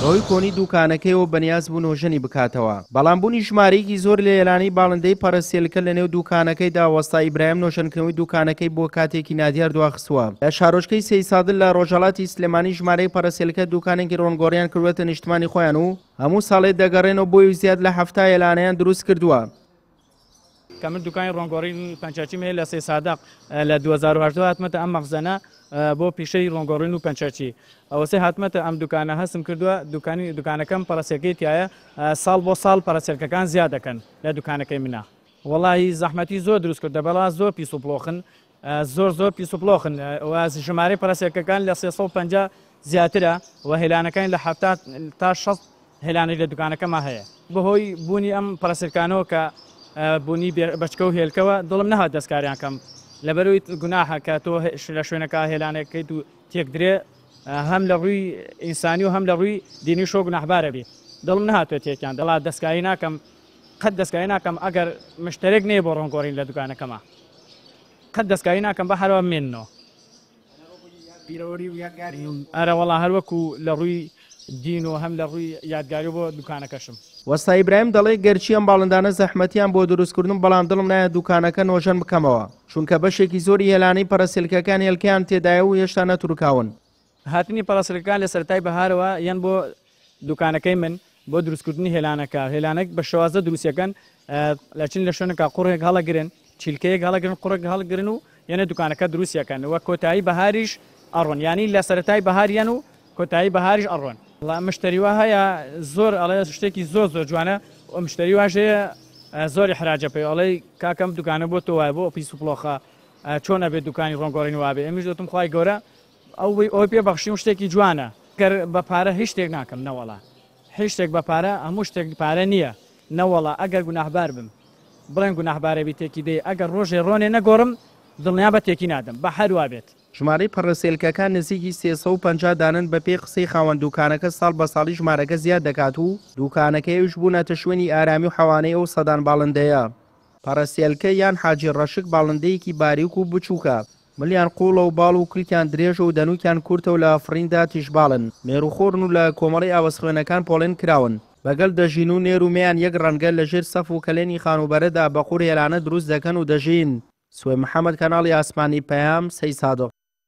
ڕۆی کۆنی دوکانەکەیەوە بەنیاز بوون هۆژەنی بکاتەوە. بەڵامبوونی ژمارەیەکی زۆر لە ئێلانەی باڵندەی پەرەسێلکە لە نێو دوکانەکەیدا وەستا ئیبراهیم نۆشەنکردنەوەی دوکانەکەی بۆ کاتێکی نادیار دواخستووە. لە شارۆچکەی سەی سادڵ لە ڕۆژهەڵاتی سلێمانی ژمارەی پەرەسێلکە دوکانێکی ڕۆنگۆڕیان کردوێتە نیشتمانی خۆیان و هەموو ساڵێ دەگەڕێنەوە بۆی زیاد لە 7 ئێلانەیان دروست کردووە. کەمن دوکانی ڕۆنگۆڕین پەنچەرچی مێ لە سەی سادق لە 2010 هاتمەتە ئەم مەخزەنە بۆ پیشەی ڕۆنگۆڕین و پەنچەرچی ئەوەسێ هاتمەتە ئەم دوکانە هەستم کردووە دوکانەکەم پەرەسێلکەی تایە ساڵ بۆ ساڵ پەرەسێلکەکان زیاد دەکەن لە دوکانەکەی منە. وەڵاهی زەحمەتی زۆر دروست کردە بەڵا زۆر پیس و پلۆخن زۆر پیس و پلۆخن ژمارەی پەرەسێلکەکان لە 350 زیاترە و هێلانەکان لە 70 تا 60 هێلانەی لە دوکانەکەما هەیە. بەهۆی بوونی ئەم پەرەسێلکانەوە کە بوونی بەچکە و هێلکەوە دڵم نەهات دەستکاریان کەم لەبەرەوەی گوناحە کە تۆ لە شوێنەکە هێلانەکەیت و تێک درێ هەم لە ڕووی ئینسانی و هەم لە ڕووی دینی شۆ گوناحبارە بێ. دڵم نەهاتوێت تێکیان دەڵا دەستکاری ناکەم قەت دەستکاری ناکەم ئەگەر مشترێک نێ بۆ ڕۆنگۆڕین لە دوکانەکەمە قەت دەستکاری ناکەم بە هەروە مێننەوە. ئەرە وەڵا هەروەکو لە ڕووی دین و هەم لە ڕووی یادگاری بۆ دوکانەکەشم. وەستا ئیبراهیم دەڵێ گەرچی ئەم باڵندانە زەحمەتیان بۆ دروستکردن بەڵام دڵم نایە دوکانەکە نۆژەن بکەمەوە چونکە بەشێکی زۆری هێلانەی پەرەسێلکەکان هێلکەیان تێدایە و هێشتا نەتورکاون. هاتنی پەرەسێلکەکان لە سەرەتای بەهارەوە یان بۆ دوکانەکەی من بۆ دروستکردنی هێلانێک بە شێوازە دروستیەکەن لە چین لە شوێنەکە قوڕێک هەڵەگرن چیلکەیەک هەڵەگرن قوڕێک هەڵگرن و یانە دوکانەکە دروستیەکەن وە کۆتایی بەهاریش ئەڕۆن ینی لە سەرەتای بەهاریان و کۆتایی بەهاریش ئەڕۆن. مشتریوە هەیە زۆر ئەڵێ شتێکی زۆر جوانە و مشتری واژەیە زۆری حراجە پێ ئەڵێ کاکەم دوکانە بۆ تۆ وایە بۆ پیس و پلۆخە چۆن ئەبێت دوکانی ڕۆنگۆڕین وابێ ئەمیش دەتم خوای گەورە ئەوەی پێبەخشیم شتێکی جوانە گەر بە پارە هیچ شتێک ناکەم نەوەڵا هیچ شتێک بە پارە هەموو شتێک پارە نییە نەوەڵا ئەگەر گوناحبار بم بڵێن گوناحبارە بی تێکی دێ ئەگەر ڕۆژێ ڕۆنێ نەگۆڕم دڵنیا بە تێکی نادەم بە هەروە بێت. ژمارەی پەرەسێلکەکان نزیکی 350 دانن بە پێی قسەی خاوەن دوکانەکە ساڵ بە ساڵی ژمارەکە زیاد دەکات و دوکانەکەیش بوونەتە شوێنی ئارامی و حەوانەی ئەو سەدان باڵندەیە. پەرەسێلکە یان حاجی ڕەشک باڵندەیەکی باریک و بچووکە ملیان قوڵە و باڵ و کلکیان درێژە و دەنووکیان کورتە و لە ئەفریندا تیژباڵن مێروخۆرن و لە کۆمەڵی ئاوەسخوێنەکان پۆڵێن کراون بەگەڵ دەژین و نێرومەیان یەک ڕەنگە لەژێر سەف و کەلێنی خانوبەرەدا بە قوڕ هێلانە دروست دەکەن و دەژین. سوێ محەممەد کەناڵی ئاسمانی پەیام سەی سادق.